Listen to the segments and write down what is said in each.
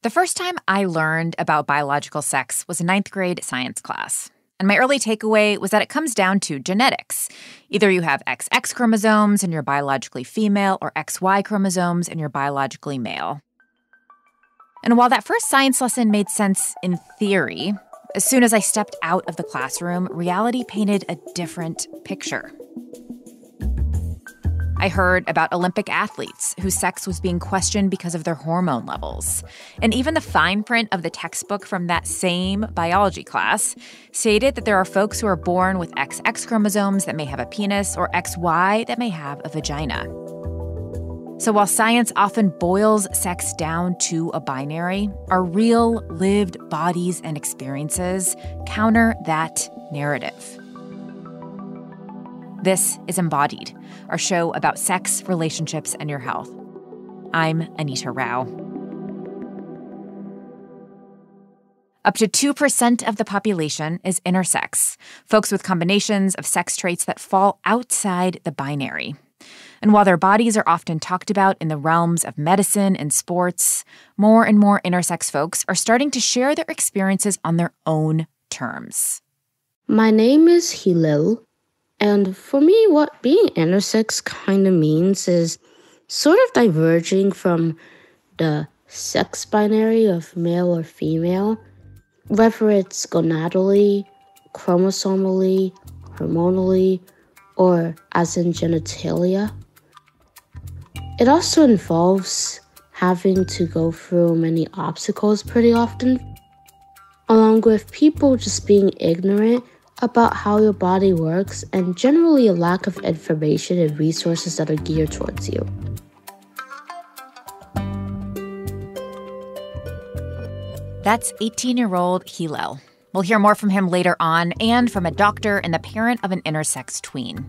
The first time I learned about biological sex was a ninth grade science class. And my early takeaway was that it comes down to genetics. Either you have XX chromosomes and you're biologically female, or XY chromosomes and you're biologically male. And while that first science lesson made sense in theory, as soon as I stepped out of the classroom, reality painted a different picture. I heard about Olympic athletes whose sex was being questioned because of their hormone levels. And even the fine print of the textbook from that same biology class stated that there are folks who are born with XX chromosomes that may have a penis or XY that may have a vagina. So while science often boils sex down to a binary, our real lived bodies and experiences counter that narrative. This is Embodied, our show about sex, relationships, and your health. I'm Anita Rao. Up to 2% of the population is intersex, folks with combinations of sex traits that fall outside the binary. And while their bodies are often talked about in the realms of medicine and sports, more and more intersex folks are starting to share their experiences on their own terms. My name is Hillel. And for me, what being intersex kind of means is sort of diverging from the sex binary of male or female, whether it's gonadally, chromosomally, hormonally, or as in genitalia. It also involves having to go through many obstacles pretty often, along with people just being ignorant about how your body works and generally a lack of information and resources that are geared towards you. That's 18-year-old Hillel. We'll hear more from him later on, and from a doctor and the parent of an intersex tween.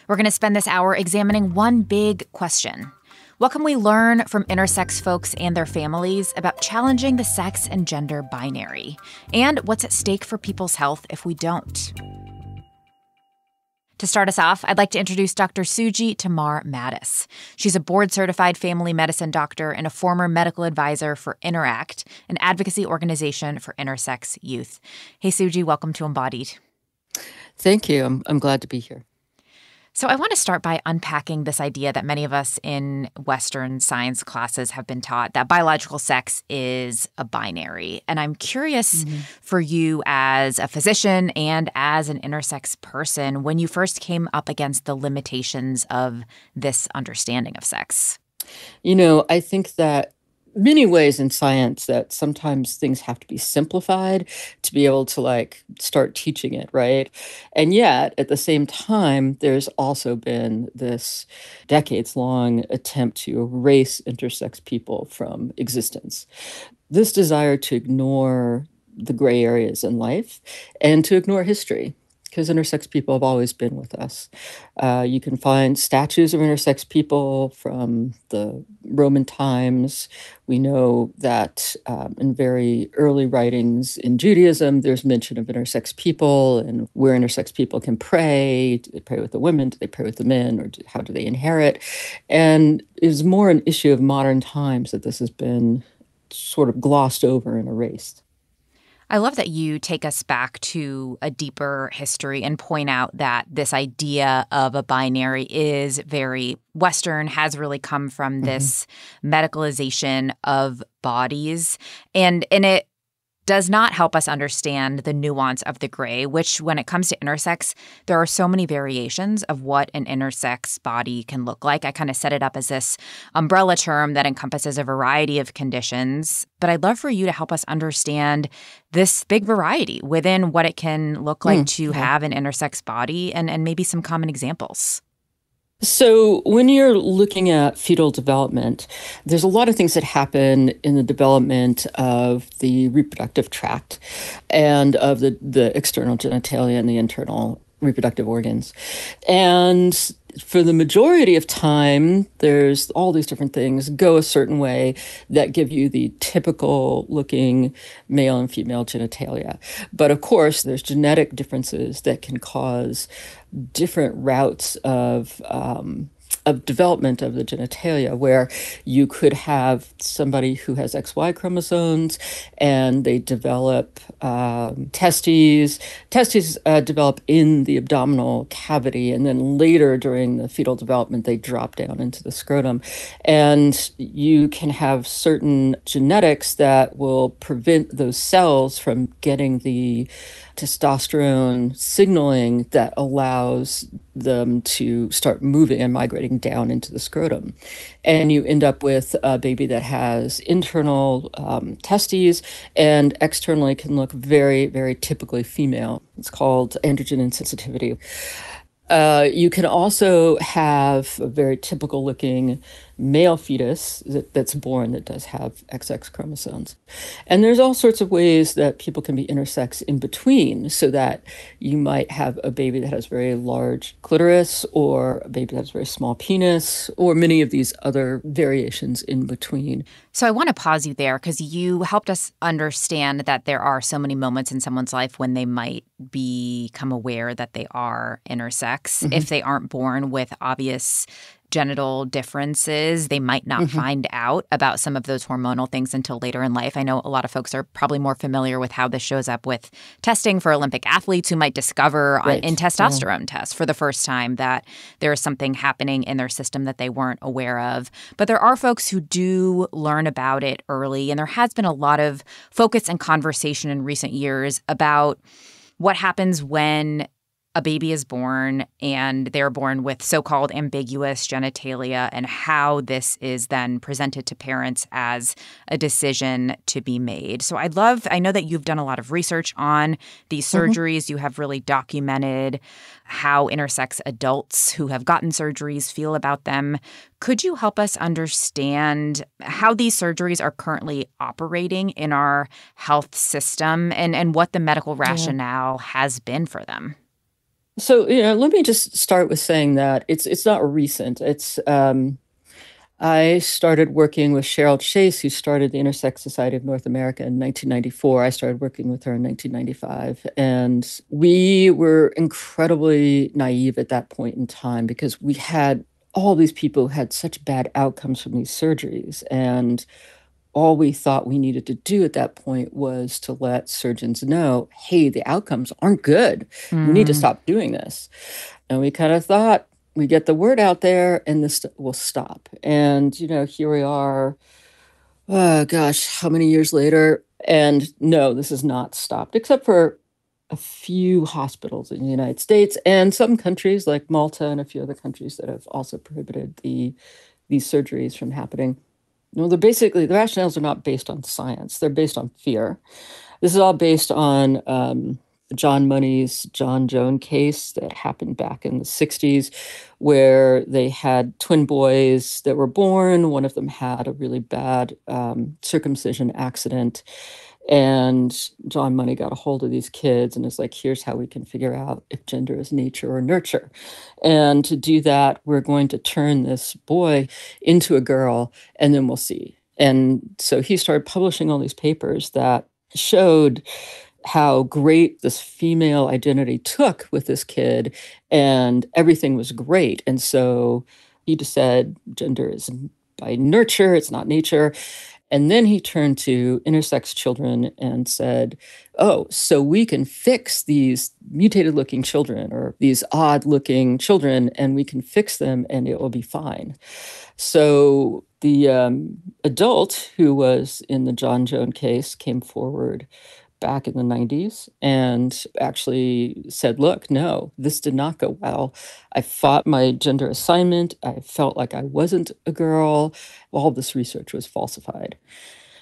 We're going to spend this hour examining one big question. What can we learn from intersex folks and their families about challenging the sex and gender binary? And what's at stake for people's health if we don't? To start us off, I'd like to introduce Dr. Suji Tamar Mattis. She's a board-certified family medicine doctor and a former medical advisor for Interact, an advocacy organization for intersex youth. Hey, Suji, welcome to Embodied. Thank you. I'm glad to be here. So I want to start by unpacking this idea that many of us in Western science classes have been taught, that biological sex is a binary. And I'm curious for you as a physician and as an intersex person, when you first came up against the limitations of this understanding of sex. I think that many ways in science that sometimes things have to be simplified to be able to start teaching it, right? And yet at the same time, there's also been this decades-long attempt to erase intersex people from existence. This desire to ignore the gray areas in life and to ignore history, because intersex people have always been with us. You can find statues of intersex people from the Roman times. We know that in very early writings in Judaism, there's mention of intersex people and where intersex people can pray. Do they pray with the women? Do they pray with the men? Or how do they inherit? And it's more an issue of modern times that this has been sort of glossed over and erased. I love that you take us back to a deeper history and point out that this idea of a binary is very Western, has really come from this medicalization of bodies. And it does not help us understand the nuance of the gray, which when it comes to intersex, there are so many variations of what an intersex body can look like. I kind of set it up as this umbrella term that encompasses a variety of conditions. But I'd love for you to help us understand this big variety within what it can look like to have an intersex body and maybe some common examples. So when you're looking at fetal development, there's a lot of things that happen in the development of the reproductive tract and of the external genitalia and the internal reproductive organs. And for the majority of time, there's all these different things go a certain way that give you the typical looking male and female genitalia. But of course, there's genetic differences that can cause different routes of of development of the genitalia, where you could have somebody who has XY chromosomes and they develop testes. Testes develop in the abdominal cavity, and then later during the fetal development, they drop down into the scrotum. And you can have certain genetics that will prevent those cells from getting the testosterone signaling that allows them to start moving and migrating down into the scrotum. And you end up with a baby that has internal testes and externally can look very, very typically female. It's called androgen insensitivity. You can also have a very typical looking male fetus that's born that does have XX chromosomes. And there's all sorts of ways that people can be intersex in between, so that you might have a baby that has very large clitoris, or a baby that has very small penis, or many of these other variations in between. So I want to pause you there because you helped us understand that there are so many moments in someone's life when they might become aware that they are intersex. If they aren't born with obvious genital differences, they might not find out about some of those hormonal things until later in life. I know a lot of folks are probably more familiar with how this shows up with testing for Olympic athletes who might discover in testosterone tests for the first time that there is something happening in their system that they weren't aware of. But there are folks who do learn about it early, and there has been a lot of focus and conversation in recent years about what happens when a baby is born and they're born with so-called ambiguous genitalia, and how this is then presented to parents as a decision to be made. So I know that you've done a lot of research on these surgeries. You have really documented how intersex adults who have gotten surgeries feel about them. Could you help us understand how these surgeries are currently operating in our health system and what the medical rationale has been for them? So, let me just start with saying that it's not recent. I started working with Cheryl Chase, who started the Intersex Society of North America in 1994. I started working with her in 1995. And we were incredibly naive at that point in time, because we had all these people who had such bad outcomes from these surgeries. And all we thought we needed to do at that point was to let surgeons know, hey, the outcomes aren't good. We need to stop doing this. And we kind of thought, we get the word out there and this will stop. And, here we are, oh gosh, how many years later? And no, this has not stopped, except for a few hospitals in the United States and some countries like Malta and a few other countries that have also prohibited these surgeries from happening. No, the rationales are not based on science. They're based on fear. This is all based on John Money's John Joan case that happened back in the 60s, where they had twin boys that were born. One of them had a really bad circumcision accident. And John Money got a hold of these kids and is like, here's how we can figure out if gender is nature or nurture. And to do that, we're going to turn this boy into a girl, and then we'll see. And so he started publishing all these papers that showed how great this female identity took with this kid, and everything was great. And so he just said, gender is by nurture, it's not nature. And then he turned to intersex children and said, oh, so we can fix these mutated-looking children or these odd-looking children, and we can fix them and it will be fine. So the adult who was in the John Joan case came forward back in the 90s and actually said, look, no, this did not go well. I fought my gender assignment. I felt like I wasn't a girl. All this research was falsified.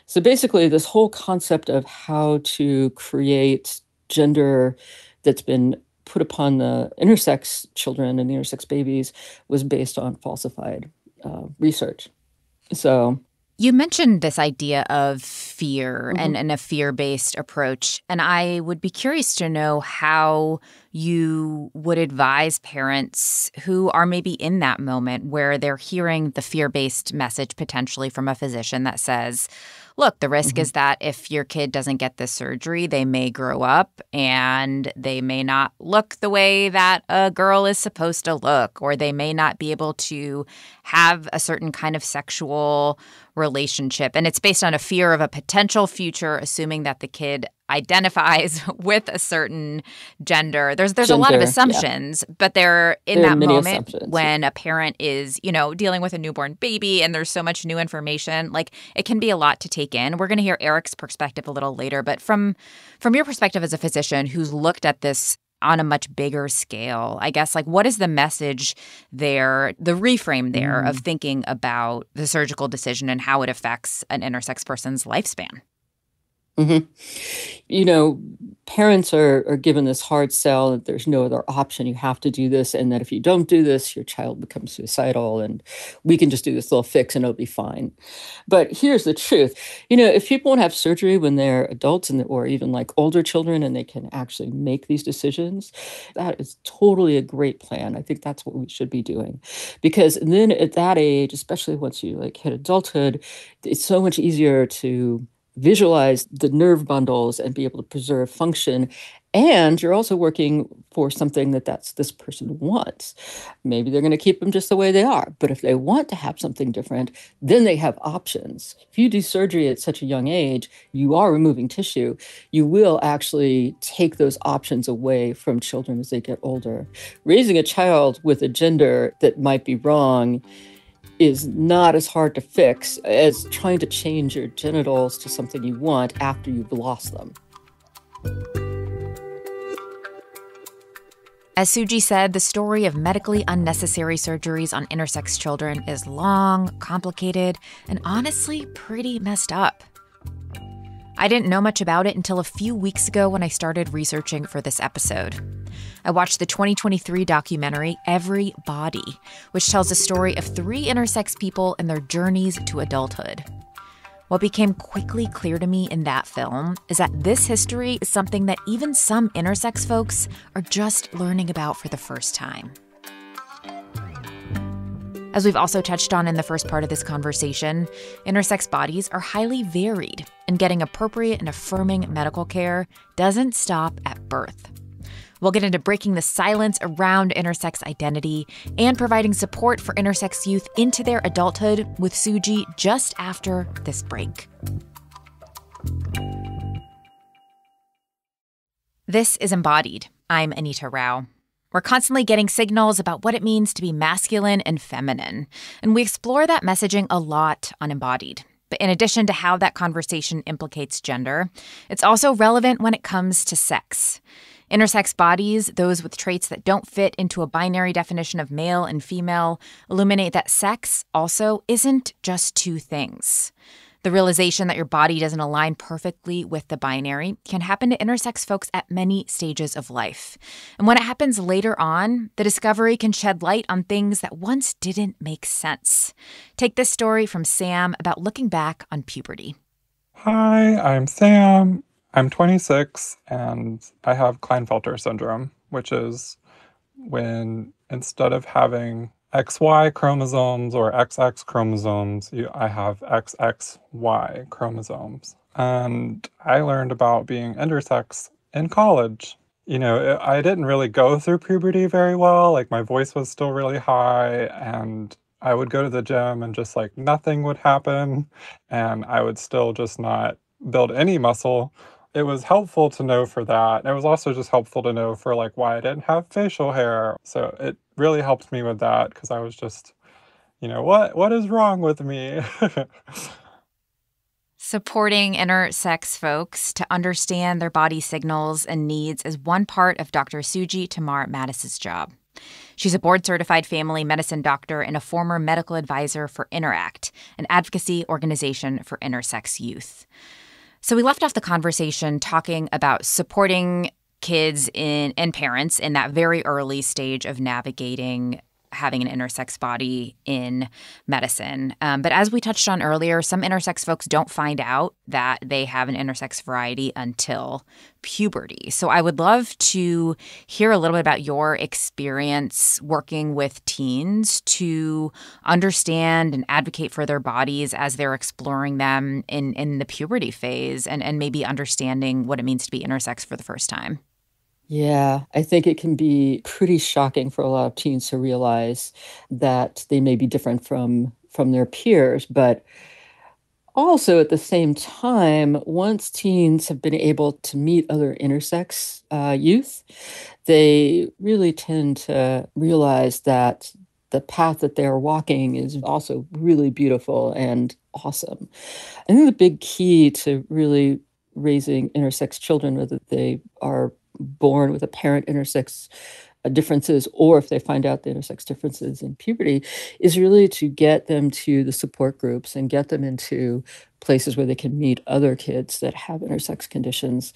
So basically, this whole concept of how to create gender that's been put upon the intersex children and the intersex babies was based on falsified research. So you mentioned this idea of fear and a fear-based approach, and I would be curious to know how you would advise parents who are maybe in that moment where they're hearing the fear-based message potentially from a physician that says, look, the risk is that if your kid doesn't get this surgery, they may grow up and they may not look the way that a girl is supposed to look, or they may not be able to have a certain kind of sexual relationship. And it's based on a fear of a potential future, assuming that the kid identifies with a certain gender. There's a lot of assumptions, but they're in that moment when a parent is, dealing with a newborn baby and there's so much new information, like it can be a lot to take in. We're going to hear Eric's perspective a little later, but from your perspective as a physician who's looked at this on a much bigger scale, I guess, like what is the message there, the reframe there of thinking about the surgical decision and how it affects an intersex person's lifespan? Parents are given this hard sell that there's no other option. You have to do this. And that if you don't do this, your child becomes suicidal and we can just do this little fix and it'll be fine. But here's the truth. If people won't have surgery when they're adults or even like older children and they can actually make these decisions, that is totally a great plan. I think that's what we should be doing. Because then at that age, especially once you hit adulthood, it's so much easier to visualize the nerve bundles and be able to preserve function. And you're also working for something this person wants. Maybe they're going to keep them just the way they are. But if they want to have something different, then they have options. If you do surgery at such a young age, you are removing tissue. You will actually take those options away from children as they get older. Raising a child with a gender that might be wrong is not as hard to fix as trying to change your genitals to something you want after you've lost them. As Suji said, the story of medically unnecessary surgeries on intersex children is long, complicated, and honestly pretty messed up. I didn't know much about it until a few weeks ago when I started researching for this episode. I watched the 2023 documentary Every Body, which tells the story of 3 intersex people and their journeys to adulthood. What became quickly clear to me in that film is that this history is something that even some intersex folks are just learning about for the first time. As we've also touched on in the first part of this conversation, intersex bodies are highly varied, and getting appropriate and affirming medical care doesn't stop at birth. We'll get into breaking the silence around intersex identity and providing support for intersex youth into their adulthood with Suji just after this break. This is Embodied. I'm Anita Rao. We're constantly getting signals about what it means to be masculine and feminine, and we explore that messaging a lot on Embodied. But in addition to how that conversation implicates gender, it's also relevant when it comes to sex. Intersex bodies, those with traits that don't fit into a binary definition of male and female, illuminate that sex also isn't just two things. The realization that your body doesn't align perfectly with the binary can happen to intersex folks at many stages of life. And when it happens later on, the discovery can shed light on things that once didn't make sense. Take this story from Sam about looking back on puberty. Hi, I'm Sam. I'm 26 and I have Klinefelter syndrome, which is when instead of having XY chromosomes or XX chromosomes, I have XXY chromosomes. And I learned about being intersex in college. I didn't really go through puberty very well. Like my voice was still really high and I would go to the gym and just nothing would happen and I would still just not build any muscle. It was helpful to know for that. And it was also just helpful to know for why I didn't have facial hair. So it really helped me with that because I was just, what is wrong with me? Supporting intersex folks to understand their body signals and needs is one part of Dr. Suji Tamar Mattis's job. She's a board-certified family medicine doctor and a former medical advisor for Interact, an advocacy organization for intersex youth. So we left off the conversation talking about supporting kids and parents in that very early stage of navigating having an intersex body in medicine. But as we touched on earlier, some intersex folks don't find out that they have an intersex variety until puberty. So I would love to hear a little bit about your experience working with teens to understand and advocate for their bodies as they're exploring them in the puberty phase and maybe understanding what it means to be intersex for the first time. Yeah, I think it can be pretty shocking for a lot of teens to realize that they may be different from their peers, but also at the same time, once teens have been able to meet other intersex youth, they really tend to realize that the path that they're walking is also really beautiful and awesome. I think the big key to really raising intersex children, whether they are born with apparent intersex differences or if they find out the intersex differences in puberty, is really to get them to the support groups and get them into places where they can meet other kids that have intersex conditions.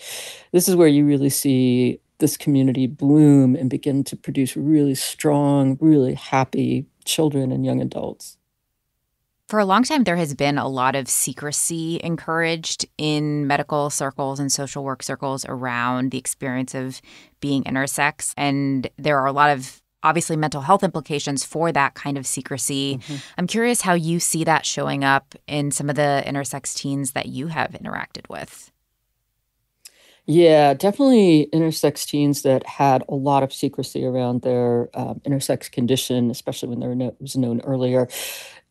This is where you really see this community bloom and begin to produce really strong, really happy children and young adults. For a long time, there has been a lot of secrecy encouraged in medical circles and social work circles around the experience of being intersex. And there are a lot of, obviously, mental health implications for that kind of secrecy. Mm-hmm. I'm curious how you see that showing up in some of the intersex teens that you have interacted with. Yeah, definitely intersex teens that had a lot of secrecy around their intersex condition, especially when it was known earlier,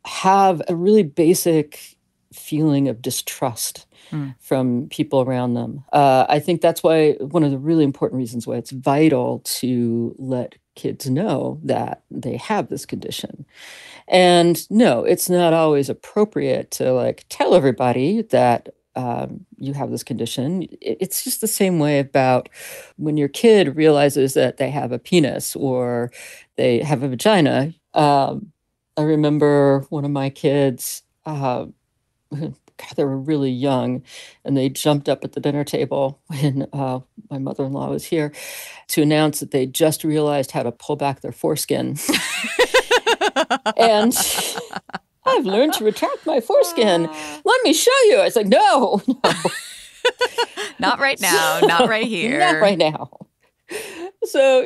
have a really basic feeling of distrust from people around them. I think that's why one of the really important reasons why it's vital to let kids know that they have this condition. And no, it's not always appropriate to tell everybody that you have this condition. It's just the same way about when your kid realizes that they have a penis or they have a vagina. I remember one of my kids, God, they were really young, and they jumped up at the dinner table when my mother-in-law was here to announce that they just realized how to pull back their foreskin. And I've learned to retract my foreskin. Let me show you. I was like, no. Not right now. Not right here. Not right now. So,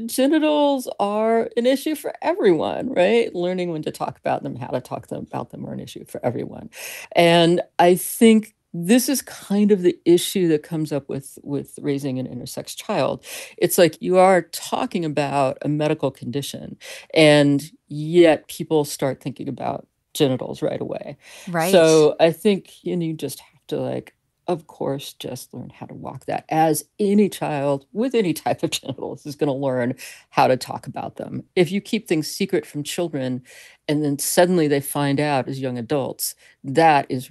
genitals are an issue for everyone, right? Learning when to talk about them, how to talk about them are an issue for everyone. And I think this is kind of the issue that comes up with raising an intersex child. It's like you are talking about a medical condition, and yet people start thinking about genitals right away. Right. So I think you just have to of course, just learn how to walk that, as any child with any type of genitals is going to learn how to talk about them. If you keep things secret from children and then suddenly they find out as young adults, that is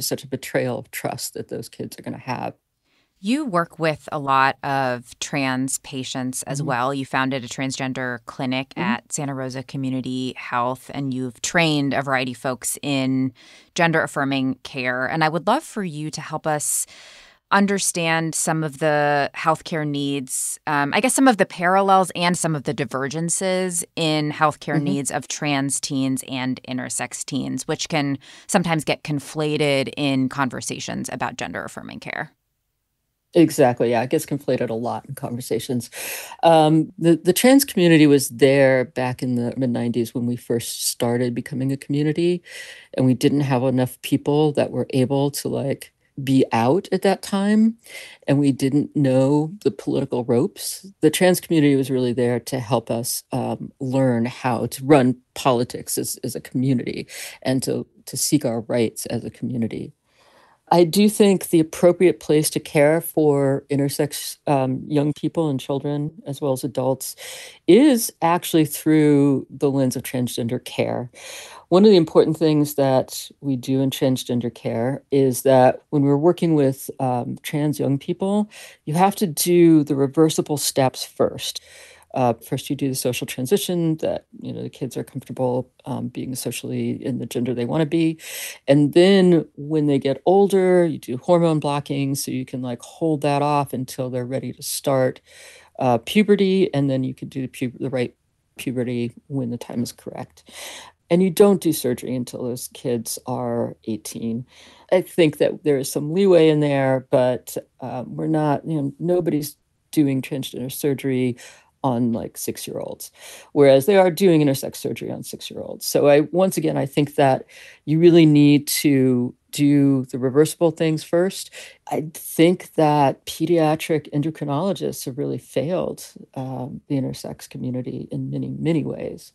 such a betrayal of trust that those kids are going to have. You work with a lot of trans patients as well. You founded a transgender clinic at Santa Rosa Community Health, and you've trained a variety of folks in gender-affirming care. And I would love for you to help us understand some of the healthcare needs, I guess some of the parallels and some of the divergences in healthcare needs of trans teens and intersex teens, which can sometimes get conflated in conversations about gender-affirming care. Exactly. Yeah, it gets conflated a lot in conversations. The trans community was there back in the mid-90s when we first started becoming a community, and we didn't have enough people that were able to be out at that time, and we didn't know the political ropes. The trans community was really there to help us learn how to run politics as a community and to seek our rights as a community. I do think the appropriate place to care for intersex young people and children, as well as adults, is actually through the lens of transgender care. One of the important things that we do in transgender care is that when we're working with trans young people, you have to do the reversible steps first. First, you do the social transition that, the kids are comfortable being socially in the gender they want to be. And then when they get older, you do hormone blocking so you can hold that off until they're ready to start puberty. And then you can do the right puberty when the time is correct. And you don't do surgery until those kids are 18. I think that there is some leeway in there, but we're not, nobody's doing transgender surgery on like 6-year-olds, whereas they are doing intersex surgery on 6-year-olds. So I think that you really need to do the reversible things first. I think that pediatric endocrinologists have really failed the intersex community in many, many ways.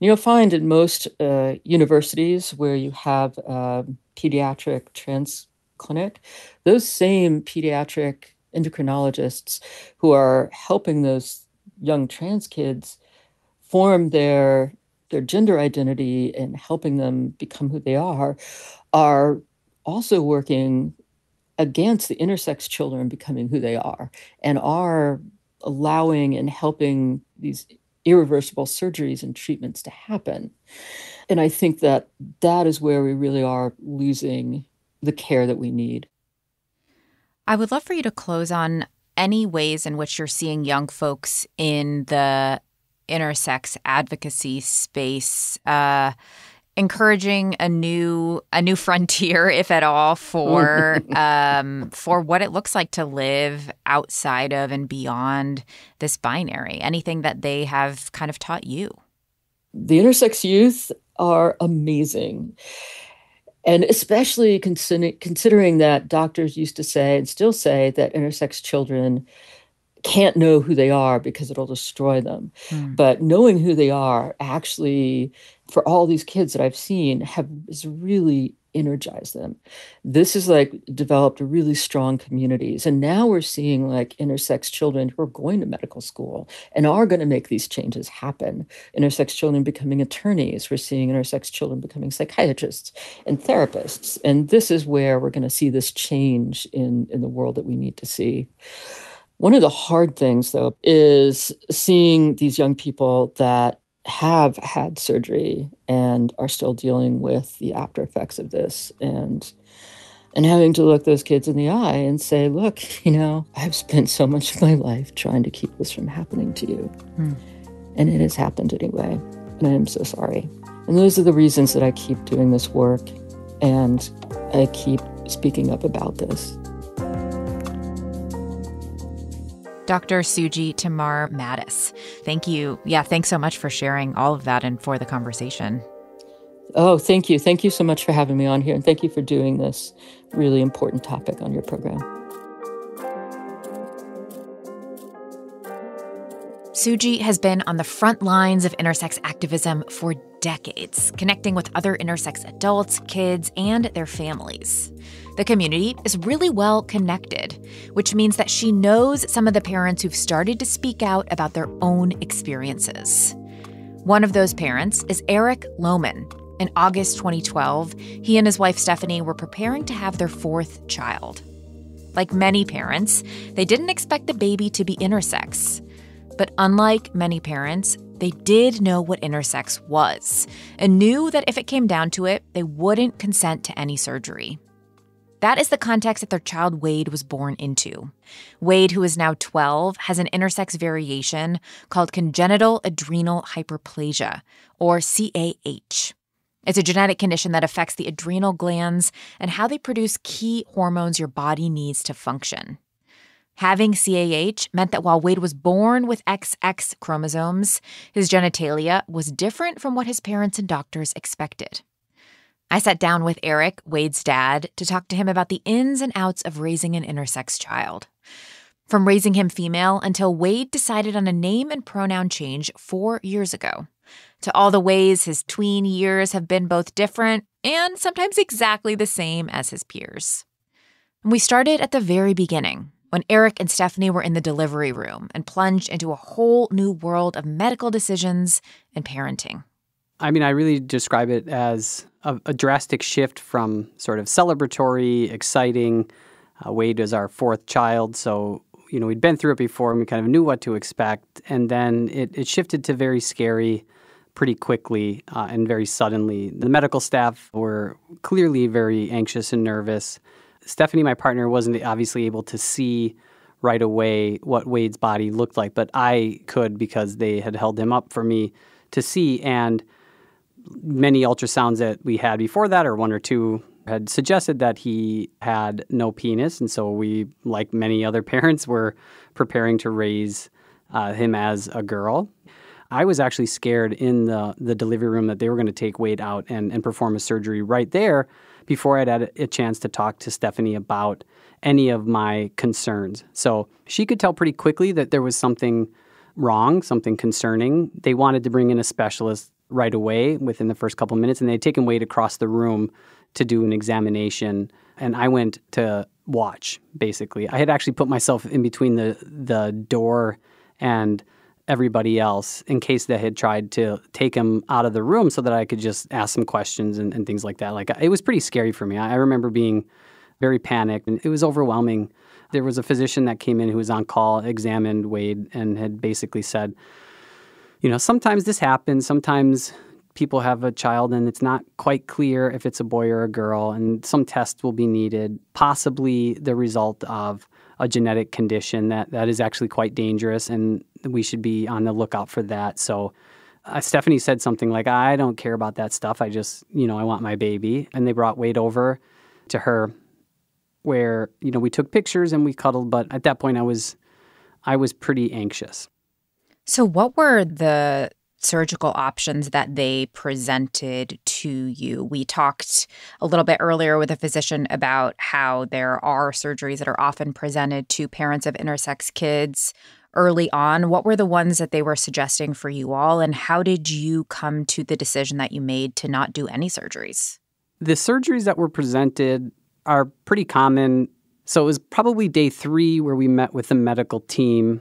And you'll find in most universities where you have pediatric trans clinic, those same pediatric endocrinologists who are helping those young trans kids form their gender identity and helping them become who they are also working against the intersex children becoming who they are and are allowing and helping these irreversible surgeries and treatments to happen. And I think that is where we really are losing the care that we need. I would love for you to close on any ways in which you're seeing young folks in the intersex advocacy space encouraging a new frontier, if at all, for what it looks like to live outside of and beyond this binary. Anything that they have kind of taught you? The intersex youth are amazing. And especially considering that doctors used to say and still say that intersex children can't know who they are because it'll destroy them. But knowing who they are actually, for all these kids that I've seen, has really energized them. This has developed really strong communities. And now we're seeing intersex children who are going to medical school and are going to make these changes happen. Intersex children becoming attorneys. We're seeing intersex children becoming psychiatrists and therapists. And this is where we're going to see this change in the world that we need to see. One of the hard things, though, is seeing these young people that have had surgery and are still dealing with the after effects of this and having to look those kids in the eye and say, look, I've spent so much of my life trying to keep this from happening to you. And it has happened anyway. And I am so sorry. And those are the reasons that I keep doing this work and I keep speaking up about this. Dr. Suji Tamar Mattis, thank you. Yeah, thanks so much for sharing all of that and for the conversation. Oh, thank you. Thank you so much for having me on here. And thank you for doing this really important topic on your program. Suji has been on the front lines of intersex activism for decades, connecting with other intersex adults, kids, and their families. The community is really well connected, which means that she knows some of the parents who've started to speak out about their own experiences. One of those parents is Eric Lohman. In August 2012, he and his wife Stephanie were preparing to have their fourth child. Like many parents, they didn't expect the baby to be intersex. But unlike many parents, they did know what intersex was and knew that if it came down to it, they wouldn't consent to any surgery. That is the context that their child Wade was born into. Wade, who is now 12, has an intersex variation called congenital adrenal hyperplasia, or CAH. It's a genetic condition that affects the adrenal glands and how they produce key hormones your body needs to function. Having CAH meant that while Wade was born with XX chromosomes, his genitalia was different from what his parents and doctors expected. I sat down with Eric, Wade's dad, to talk to him about the ins and outs of raising an intersex child. From raising him female until Wade decided on a name and pronoun change 4 years ago, to all the ways his tween years have been both different and sometimes exactly the same as his peers. And we started at the very beginning, when Eric and Stephanie were in the delivery room and plunged into a whole new world of medical decisions and parenting. I mean, I really describe it as a drastic shift from sort of celebratory, exciting. Wade is our fourth child, so, we'd been through it before and we kind of knew what to expect. And then it shifted to very scary pretty quickly and very suddenly. The medical staff were clearly very anxious and nervous. Stephanie, my partner, wasn't obviously able to see right away what Wade's body looked like, but I could because they had held him up for me to see. And many ultrasounds that we had before that, or one or two, had suggested that he had no penis. And so we, like many other parents, were preparing to raise him as a girl. I was actually scared in the delivery room that they were going to take Wade out and perform a surgery right there before I'd had a chance to talk to Stephanie about any of my concerns. So she could tell pretty quickly that there was something wrong, something concerning. They wanted to bring in a specialist right away within the first couple of minutes, and they'd taken Wade across the room to do an examination. And I went to watch, basically. I had actually put myself in between the door and everybody else in case they had tried to take him out of the room so that I could just ask some questions and things like that. Like, it was pretty scary for me. I remember being very panicked, and it was overwhelming. There was a physician that came in who was on call, examined Wade, and had basically said, sometimes this happens. Sometimes people have a child and it's not quite clear if it's a boy or a girl, and some tests will be needed, possibly the result of a genetic condition that is actually quite dangerous, and we should be on the lookout for that. So Stephanie said something like, I don't care about that stuff. I just, I want my baby. And they brought Wade over to her where, we took pictures and we cuddled. But at that point, I was pretty anxious. So what were the surgical options that they presented to you? We talked a little bit earlier with a physician about how there are surgeries that are often presented to parents of intersex kids early on. What were the ones that they were suggesting for you all, and how did you come to the decision that you made to not do any surgeries? The surgeries that were presented are pretty common. So it was probably day 3 where we met with the medical team,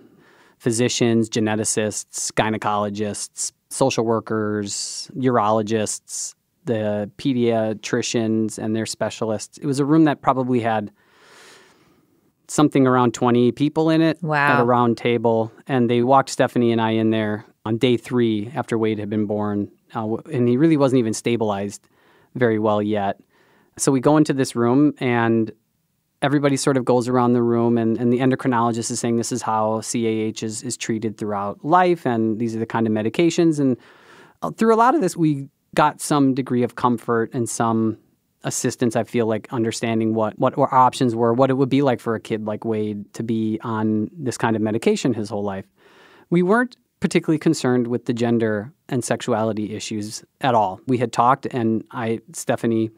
physicians, geneticists, gynecologists, social workers, urologists, the pediatricians and their specialists. It was a room that probably had something around 20 people in it. Wow. At a round table. And they walked Stephanie and I in there on day 3 after Wade had been born. And he really wasn't even stabilized very well yet. So we go into this room and everybody sort of goes around the room, and the endocrinologist is saying this is how CAH is treated throughout life, and these are the kind of medications. And through a lot of this, we got some degree of comfort and some assistance, I feel like, understanding what our options were, what it would be like for a kid like Wade to be on this kind of medication his whole life. We weren't particularly concerned with the gender and sexuality issues at all. We had talked, and Stephanie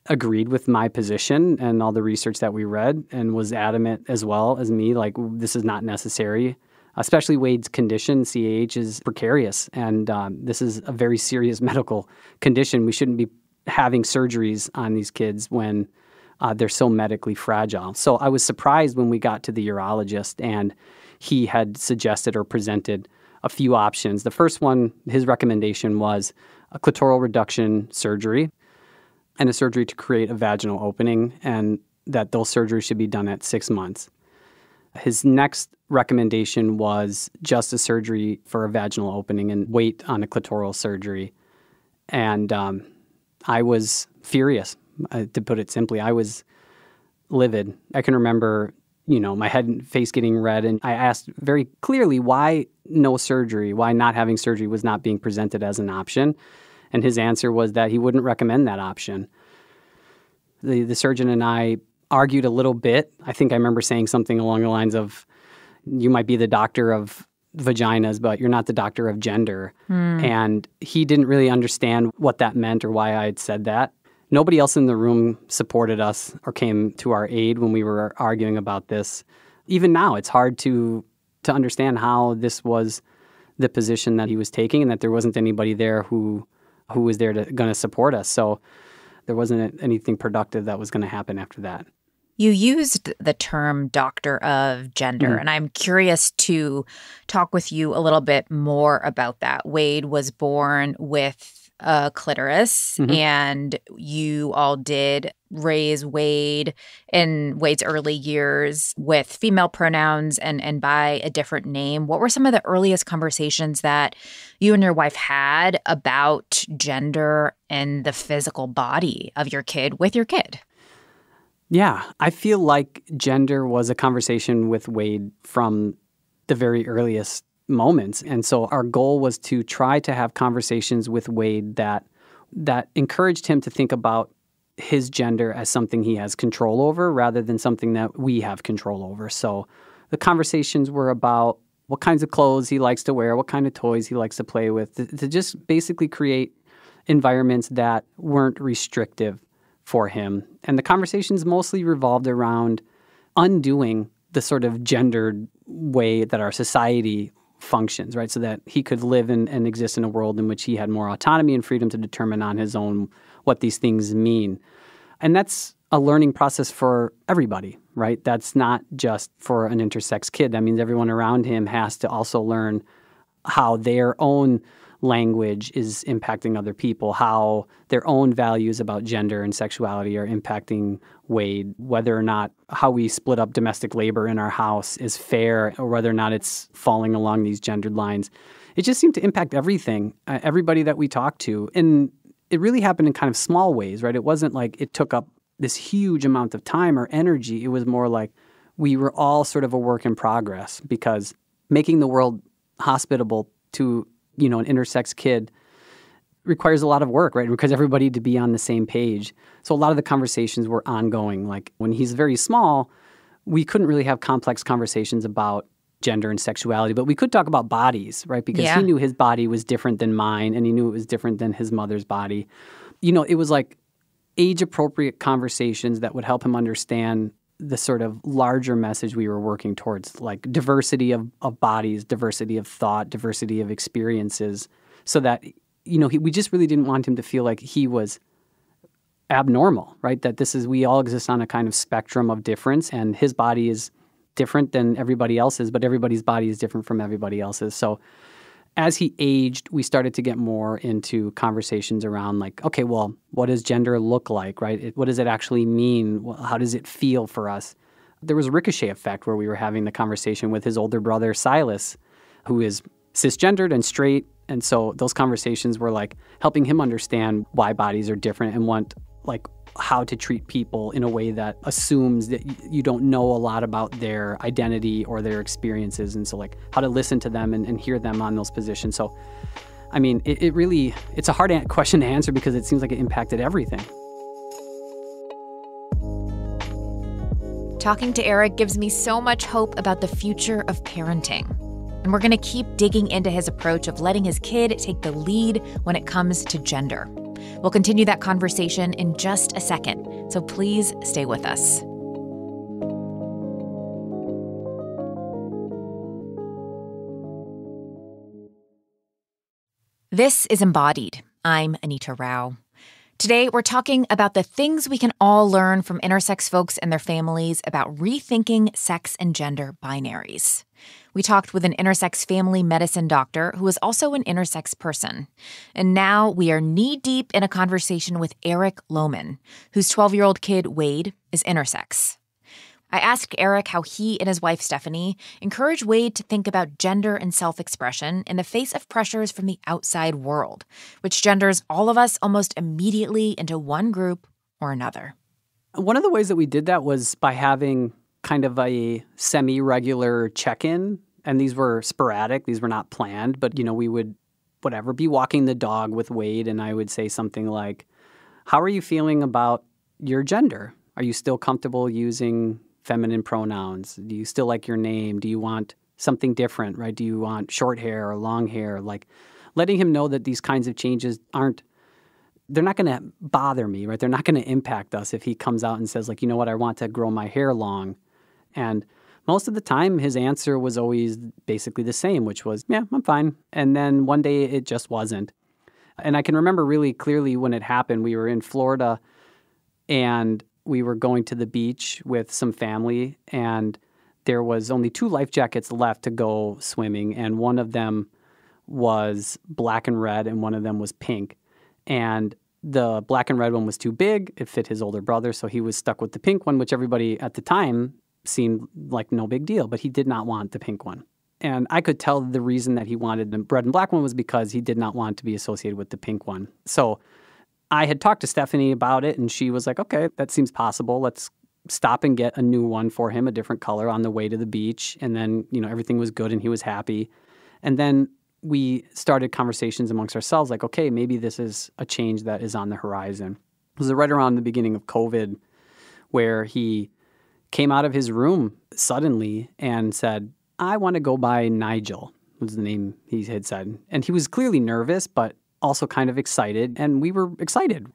agreed with my position and all the research that we read, and was adamant as well as me, like, this is not necessary. Especially Wade's condition, CAH, is precarious, and this is a very serious medical condition. We shouldn't be having surgeries on these kids when they're so medically fragile. So I was surprised when we got to the urologist, and he had suggested or presented a few options. The first one, his recommendation was a clitoral reduction surgery and a surgery to create a vaginal opening, and that those surgeries should be done at 6 months. His next recommendation was just a surgery for a vaginal opening and wait on a clitoral surgery. And I was furious, to put it simply. I was livid. I can remember, my head and face getting red, and I asked very clearly why no surgery, why not having surgery was not being presented as an option. And his answer was that he wouldn't recommend that option. The surgeon and I argued a little bit. I think I remember saying something along the lines of, you might be the doctor of vaginas, but you're not the doctor of gender. And he didn't really understand what that meant or why I had said that. Nobody else in the room supported us or came to our aid when we were arguing about this. Even now, it's hard to understand how this was the position that he was taking, and that there wasn't anybody there who was there going to support us. So there wasn't anything productive that was going to happen after that. You used the term doctor of gender, and I'm curious to talk with you a little bit more about that. Wade was born with a clitoris, and you all did raise Wade in Wade's early years with female pronouns and by a different name. What were some of the earliest conversations that you and your wife had about gender and the physical body of your kid with your kid? Yeah, I feel like gender was a conversation with Wade from the very earliest moments. And so our goal was to try to have conversations with Wade that encouraged him to think about his gender as something he has control over rather than something that we have control over. So the conversations were about what kinds of clothes he likes to wear, what kind of toys he likes to play with, to just basically create environments that weren't restrictive for him. And the conversations mostly revolved around undoing the sort of gendered way that our society functions, right? So that he could live and exist in a world in which he had more autonomy and freedom to determine on his own what these things mean. And that's a learning process for everybody, right? That's not just for an intersex kid. That means everyone around him has to also learn how their own language is impacting other people, how their own values about gender and sexuality are impacting Wade, whether or not how we split up domestic labor in our house is fair or whether or not it's falling along these gendered lines. It just seemed to impact everything, everybody that we talked to. And it really happened in kind of small ways, right? It wasn't like it took up this huge amount of time or energy. It was more like we were all sort of a work in progress because making the world hospitable to an intersex kid requires a lot of work, right? It requires everybody to be on the same page. So a lot of the conversations were ongoing. Like when he's very small, we couldn't really have complex conversations about gender and sexuality, but we could talk about bodies, right? Because he knew his body was different than mine and he knew it was different than his mother's body. It was like age-appropriate conversations that would help him understand the sort of larger message we were working towards, like diversity of bodies, diversity of thought, diversity of experiences, so that, we just really didn't want him to feel like he was abnormal, right? That we all exist on a kind of spectrum of difference, and his body is different than everybody else's, but everybody's body is different from everybody else's. So as he aged, we started to get more into conversations around like, okay, well, what does gender look like, right? What does it actually mean? How does it feel for us? There was a ricochet effect where we were having the conversation with his older brother, Silas, who is cisgendered and straight. And so those conversations were like helping him understand why bodies are different and how to treat people in a way that assumes that you don't know a lot about their identity or their experiences. And so like how to listen to them and hear them on those positions. So, I mean, it's a hard question to answer because it seems like it impacted everything. Talking to Eric gives me so much hope about the future of parenting. And we're going to keep digging into his approach of letting his kid take the lead when it comes to gender. We'll continue that conversation in just a second, so please stay with us. This is Embodied. I'm Anita Rao. Today, we're talking about the things we can all learn from intersex folks and their families about rethinking sex and gender binaries. We talked with an intersex family medicine doctor who is also an intersex person. And now we are knee-deep in a conversation with Eric Lohman, whose 12-year-old kid, Wade, is intersex. I asked Eric how he and his wife, Stephanie, encourage Wade to think about gender and self-expression in the face of pressures from the outside world, which genders all of us almost immediately into one group or another. One of the ways that we did that was by having kind of a semi-regular check-in, and these were sporadic. These were not planned, but, we would, be walking the dog with Wade, and I would say something like, how are you feeling about your gender? Are you still comfortable using feminine pronouns? Do you still like your name? Do you want something different, right? Do you want short hair or long hair? Like letting him know that these kinds of changes they're not going to bother me, right? They're not going to impact us if he comes out and says like, you know what, I want to grow my hair long. And most of the time his answer was always basically the same, which was, yeah, I'm fine. And then one day it just wasn't. And I can remember really clearly when it happened. We were in Florida and we were going to the beach with some family, and there was only 2 life jackets left to go swimming, and one of them was black and red, and one of them was pink. And the black and red one was too big. It fit his older brother, so he was stuck with the pink one, which everybody at the time seemed like no big deal, but he did not want the pink one. And I could tell the reason that he wanted the red and black one was because he did not want to be associated with the pink one. So I had talked to Stephanie about it, and she was like, okay, that seems possible. Let's stop and get a new one for him, a different color on the way to the beach. And then, everything was good and he was happy. And then we started conversations amongst ourselves like, okay, maybe this is a change that is on the horizon. It was right around the beginning of COVID where he came out of his room suddenly and said, I want to go by Nigel, was the name he had said. And he was clearly nervous, but also kind of excited. And we were excited.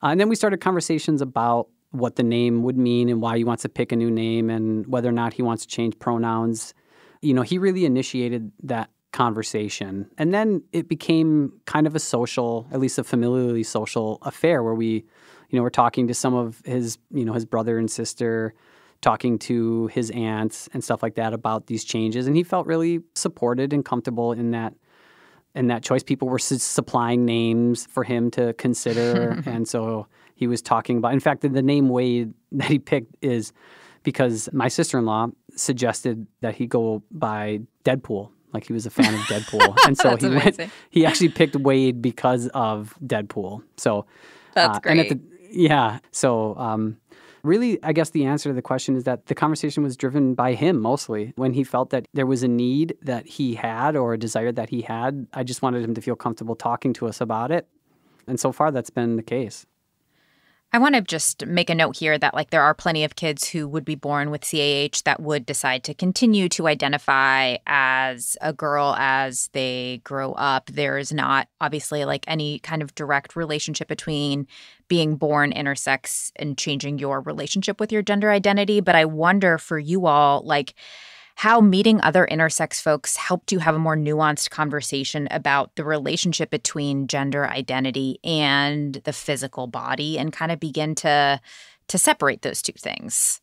And then we started conversations about what the name would mean and why he wants to pick a new name and whether or not he wants to change pronouns. He really initiated that conversation. And then it became kind of a social, at least a familiarly social affair where we, were talking to some of his, his brother and sister, talking to his aunts and stuff like that about these changes. And he felt really supported and comfortable in that choice. People were supplying names for him to consider. And so he was talking about, in fact, the name Wade that he picked is because my sister-in-law suggested that he go by Deadpool. Like he was a fan of Deadpool. And so he actually picked Wade because of Deadpool. So that's great. Really, I guess the answer to the question is that the conversation was driven by him mostly. When he felt that there was a need that he had or a desire that he had, I just wanted him to feel comfortable talking to us about it. And so far, that's been the case. I want to just make a note here that there are plenty of kids who would be born with CAH that would decide to continue to identify as a girl as they grow up. There is not obviously any kind of direct relationship between being born intersex and changing your relationship with your gender identity. But I wonder for you all, how meeting other intersex folks helped you have a more nuanced conversation about the relationship between gender identity and the physical body and kind of begin to separate those two things.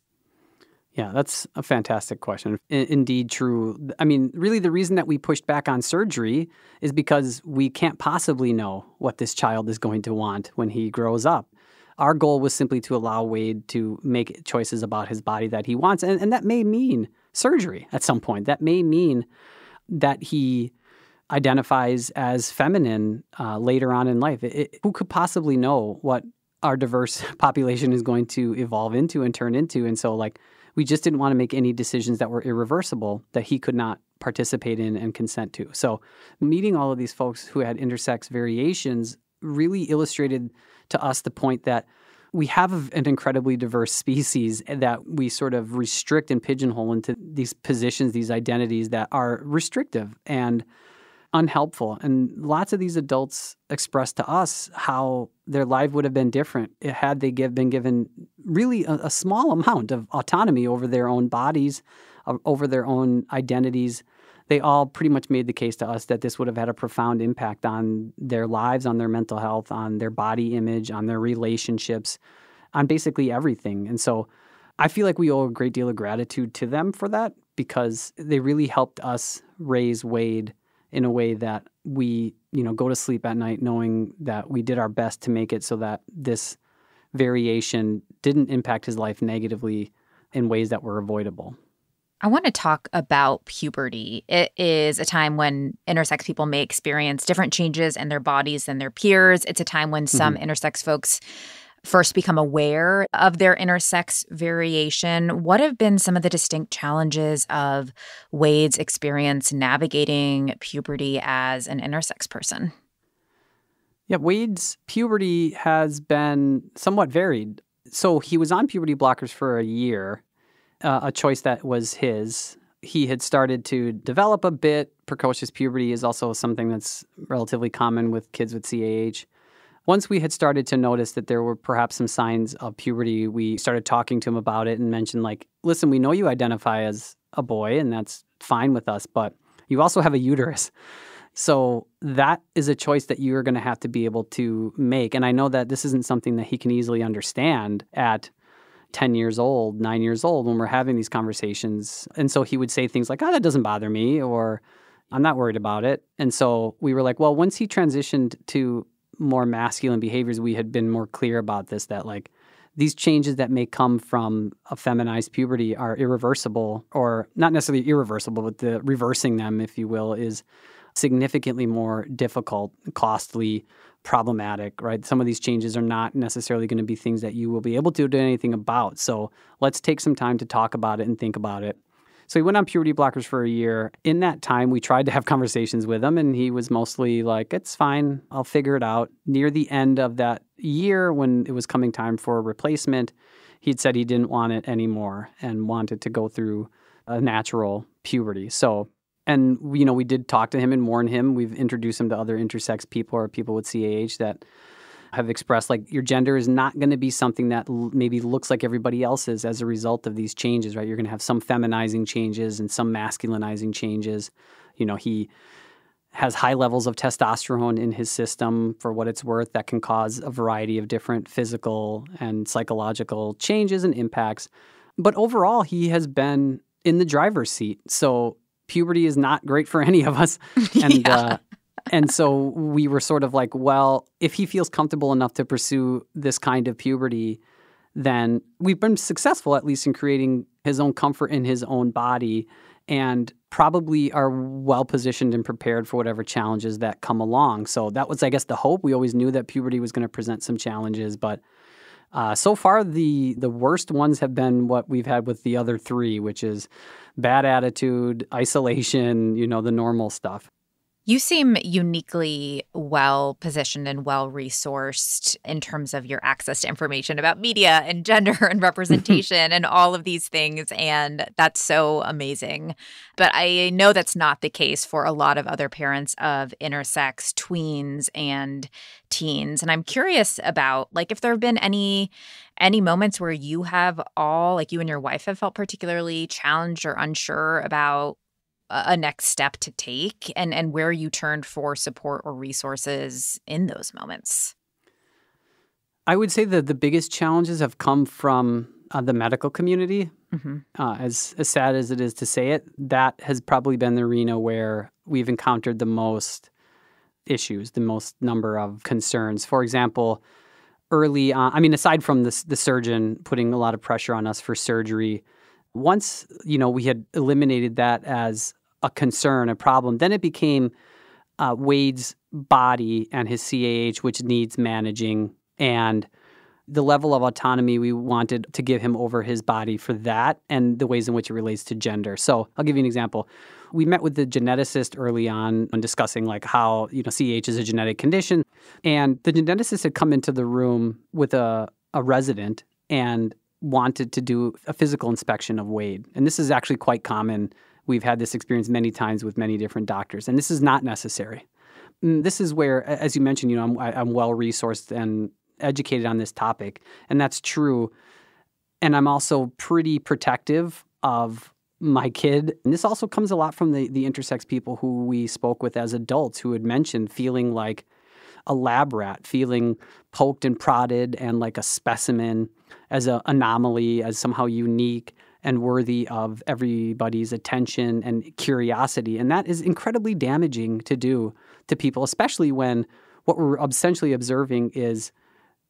Yeah, that's a fantastic question. Indeed true. I mean, really the reason that we pushed back on surgery is because we can't possibly know what this child is going to want when he grows up. Our goal was simply to allow Wade to make choices about his body that he wants. And that may mean surgery at some point. That may mean that he identifies as feminine later on in life. Who could possibly know what our diverse population is going to evolve into and turn into? And so we just didn't want to make any decisions that were irreversible that he could not participate in and consent to. So meeting all of these folks who had intersex variations really illustrated to us the point that we have an incredibly diverse species that we sort of restrict and pigeonhole into these positions, these identities that are restrictive and unhelpful. And lots of these adults expressed to us how their life would have been different had they been given really a small amount of autonomy over their own bodies, over their own identities. They all pretty much made the case to us that this would have had a profound impact on their lives, on their mental health, on their body image, on their relationships, on basically everything. And so I feel like we owe a great deal of gratitude to them for that because they really helped us raise Wade in a way that we, go to sleep at night knowing that we did our best to make it so that this variation didn't impact his life negatively in ways that were avoidable. I want to talk about puberty. It is a time when intersex people may experience different changes in their bodies than their peers. It's a time when some intersex folks first become aware of their intersex variation. What have been some of the distinct challenges of Wade's experience navigating puberty as an intersex person? Yeah, Wade's puberty has been somewhat varied. So he was on puberty blockers for a year. A choice that was his. He had started to develop a bit. Precocious puberty is also something that's relatively common with kids with CAH. Once we had started to notice that there were perhaps some signs of puberty, we started talking to him about it and mentioned listen, we know you identify as a boy and that's fine with us, but you also have a uterus. So that is a choice that you're going to have to be able to make. And I know that this isn't something that he can easily understand at 10 years old, 9 years old when we're having these conversations. And so he would say things like, that doesn't bother me, or I'm not worried about it. And so we were like, well, once he transitioned to more masculine behaviors, we had been more clear about this, that these changes that may come from a feminized puberty are irreversible, or not necessarily irreversible, but the reversing them, if you will, is significantly more difficult, costly, problematic, right? Some of these changes are not necessarily going to be things that you will be able to do anything about. So let's take some time to talk about it and think about it. So he went on puberty blockers for a year. In that time, we tried to have conversations with him, and he was mostly like, it's fine, I'll figure it out. Near the end of that year, when it was coming time for a replacement, he'd said he didn't want it anymore and wanted to go through a natural puberty. So, and we did talk to him and warn him. We've introduced him to other intersex people or people with CAH that have expressed like your gender is not going to be something that maybe looks like everybody else's as a result of these changes, right? You're going to have some feminizing changes and some masculinizing changes. He has high levels of testosterone in his system for what it's worth that can cause a variety of different physical and psychological changes and impacts. But overall, he has been in the driver's seat. So puberty is not great for any of us. And and so we were sort of like, well, if he feels comfortable enough to pursue this kind of puberty, then we've been successful, at least in creating his own comfort in his own body and probably are well-positioned and prepared for whatever challenges that come along. So that was, I guess, the hope. We always knew that puberty was going to present some challenges, but so far the worst ones have been what we've had with the other three, which is bad attitude, isolation, the normal stuff. You seem uniquely well-positioned and well-resourced in terms of your access to information about media and gender and representation and all of these things, and that's so amazing. But I know that's not the case for a lot of other parents of intersex tweens and teens, and I'm curious about, like, if there have been any moments where you have you and your wife have felt particularly challenged or unsure about a next step to take and where you turned for support or resources in those moments. I would say that the biggest challenges have come from the medical community. Mm-hmm. As sad as it is to say it, that has probably been the arena where we've encountered the most issues, the most number of concerns. For example, early on, aside from the surgeon putting a lot of pressure on us for surgery, once, we had eliminated that as a concern, a problem, then it became Wade's body and his CAH, which needs managing, and the level of autonomy we wanted to give him over his body for that and the ways in which it relates to gender. So I'll give you an example. We met with the geneticist early on when discussing like how, CAH is a genetic condition. And the geneticist had come into the room with a resident and wanted to do a physical inspection of Wade. And this is actually quite common. We've had this experience many times with many different doctors, and this is not necessary. This is where, as you mentioned, I'm well-resourced and educated on this topic, and that's true. And I'm also pretty protective of my kid. And this also comes a lot from the intersex people who we spoke with as adults who had mentioned feeling like a lab rat, feeling poked and prodded and like a specimen, as an anomaly, as somehow unique and worthy of everybody's attention and curiosity. And that is incredibly damaging to do to people, especially when what we're essentially observing is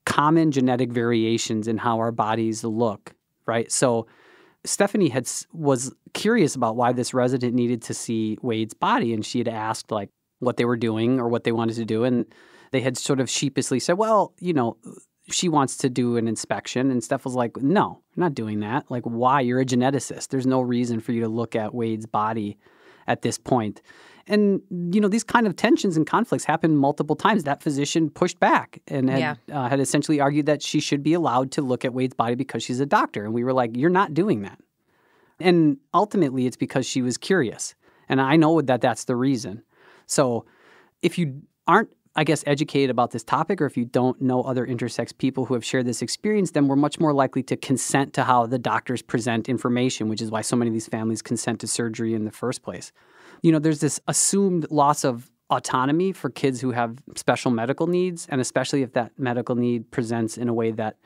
common genetic variations in how our bodies look, right? So Stephanie was curious about why this resident needed to see Wade's body, and she had asked like what they were doing or what they wanted to do, and they had sort of sheepishly said, well, she wants to do an inspection. And Steph was like, no, you're not doing that. Like, why? You're a geneticist. There's no reason for you to look at Wade's body at this point. And, these kind of tensions and conflicts happen multiple times. That physician pushed back and had essentially argued that she should be allowed to look at Wade's body because she's a doctor. And we were like, you're not doing that. And ultimately, it's because she was curious. And I know that that's the reason. So if you aren't, I guess, educated about this topic, or if you don't know other intersex people who have shared this experience, then we're much more likely to consent to how the doctors present information, which is why so many of these families consent to surgery in the first place. There's this assumed loss of autonomy for kids who have special medical needs, and especially if that medical need presents in a way that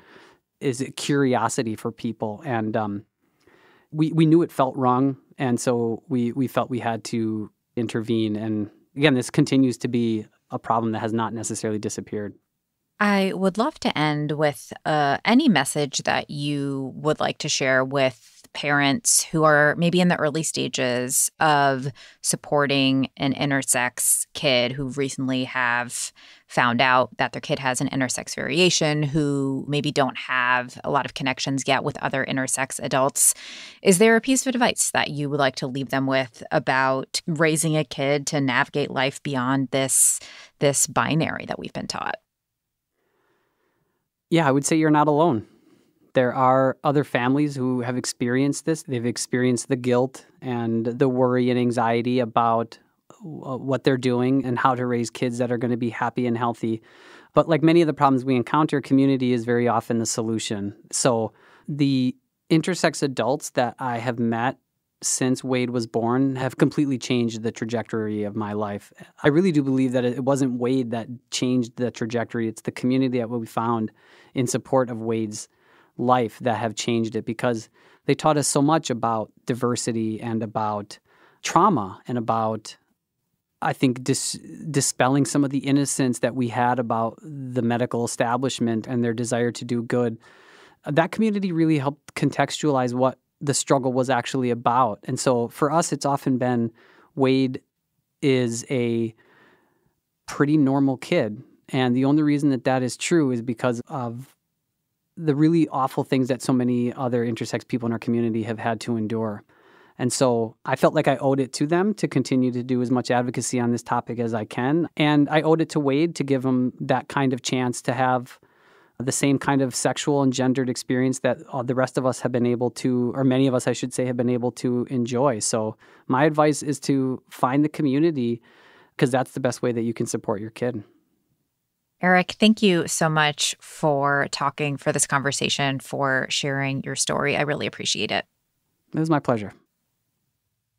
is a curiosity for people. And we knew it felt wrong, and so we felt we had to intervene. And again, this continues to be a problem that has not necessarily disappeared. I would love to end with any message that you would like to share with parents who are maybe in the early stages of supporting an intersex kid who recently have found out that their kid has an intersex variation, who maybe don't have a lot of connections yet with other intersex adults. Is there a piece of advice that you would like to leave them with about raising a kid to navigate life beyond this binary that we've been taught? Yeah, I would say you're not alone. There are other families who have experienced this. They've experienced the guilt and the worry and anxiety about what they're doing and how to raise kids that are going to be happy and healthy. But like many of the problems we encounter, community is very often the solution. So the intersex adults that I have met since Wade was born have completely changed the trajectory of my life. I really do believe that it wasn't Wade that changed the trajectory. It's the community that we found in support of Wade's life that have changed it, because they taught us so much about diversity and about trauma and about, I think, dispelling some of the innocence that we had about the medical establishment and their desire to do good. That community really helped contextualize what the struggle was actually about. And so for us, it's often been Wade is a pretty normal kid. And the only reason that is true is because of the really awful things that so many other intersex people in our community have had to endure. And so I felt like I owed it to them to continue to do as much advocacy on this topic as I can. And I owed it to Wade to give him that kind of chance to have the same kind of sexual and gendered experience that the rest of us have been able to, or many of us, I should say, have been able to enjoy. So my advice is to find the community, because that's the best way that you can support your kid. Eric, thank you so much for talking, for this conversation, for sharing your story. I really appreciate it. It was my pleasure.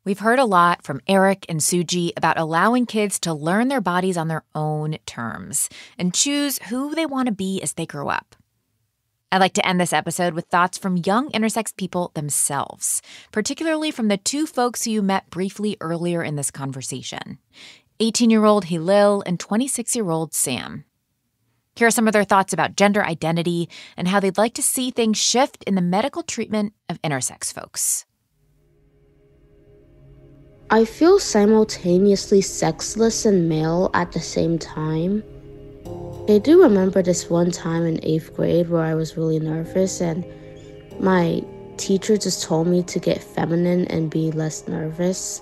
We've heard a lot from Eric and Suji about allowing kids to learn their bodies on their own terms and choose who they want to be as they grow up. I'd like to end this episode with thoughts from young intersex people themselves, particularly from the two folks who you met briefly earlier in this conversation, 18-year-old Hillel and 26-year-old Sam. Here are some of their thoughts about gender identity and how they'd like to see things shift in the medical treatment of intersex folks. I feel simultaneously sexless and male at the same time. I do remember this one time in 8th grade where I was really nervous and my teacher just told me to get feminine and be less nervous.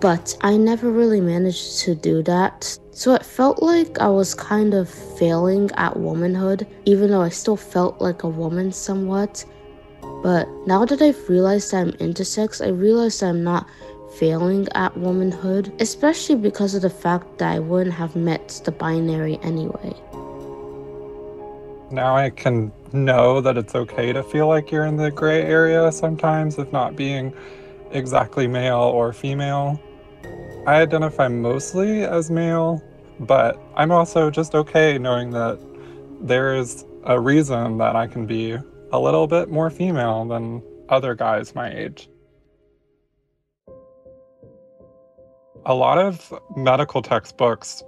But I never really managed to do that. So it felt like I was kind of failing at womanhood, even though I still felt like a woman somewhat. But now that I've realized I'm intersex, I realize I'm not failing at womanhood, especially because of the fact that I wouldn't have met the binary anyway. Now I can know that it's okay to feel like you're in the gray area sometimes of not being exactly male or female. I identify mostly as male, but I'm also just okay knowing that there is a reason that I can be a little bit more female than other guys my age. A lot of medical textbooks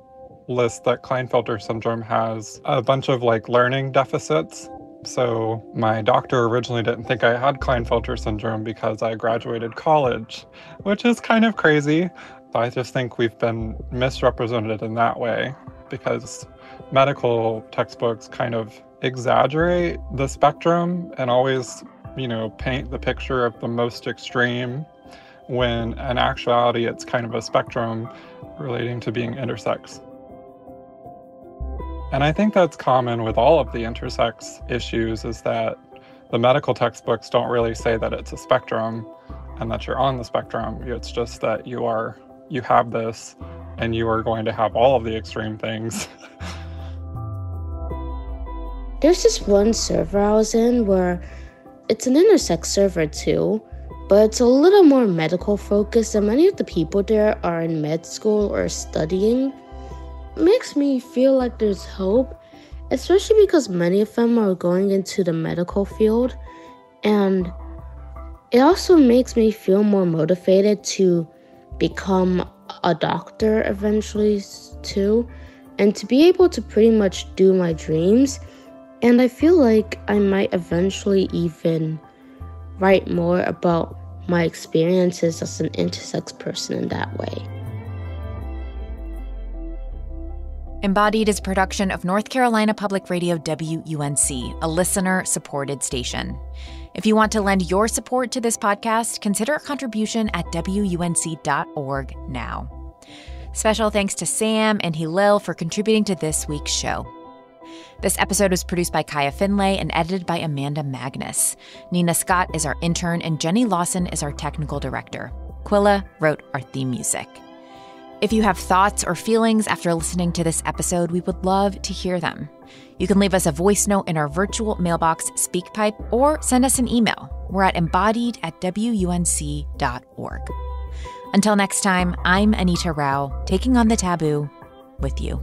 list that Klinefelter syndrome has a bunch of learning deficits. So my doctor originally didn't think I had Klinefelter syndrome because I graduated college, which is kind of crazy. I just think we've been misrepresented in that way because medical textbooks kind of exaggerate the spectrum and always, paint the picture of the most extreme, when in actuality it's kind of a spectrum relating to being intersex. And I think that's common with all of the intersex issues, is that the medical textbooks don't really say that it's a spectrum and that you're on the spectrum. It's just that you have this and you are going to have all of the extreme things. There's this one server I was in where it's an intersex server too, but it's a little more medical focused, and many of the people there are in med school or studying. It makes me feel like there's hope, especially because many of them are going into the medical field, and it also makes me feel more motivated to become a doctor eventually too, and to be able to pretty much do my dreams. And I feel like I might eventually even write more about my experiences as an intersex person in that way. Embodied is a production of North Carolina Public Radio WUNC, a listener-supported station. If you want to lend your support to this podcast, consider a contribution at WUNC.org now. Special thanks to Sam and Hillel for contributing to this week's show. This episode was produced by Kaya Finlay and edited by Amanda Magnus. Nina Scott is our intern, and Jenny Lawson is our technical director. Quilla wrote our theme music. If you have thoughts or feelings after listening to this episode, we would love to hear them. You can leave us a voice note in our virtual mailbox SpeakPipe or send us an email. We're at embodied@WUNC.org. Until next time, I'm Anita Rao, taking on the taboo with you.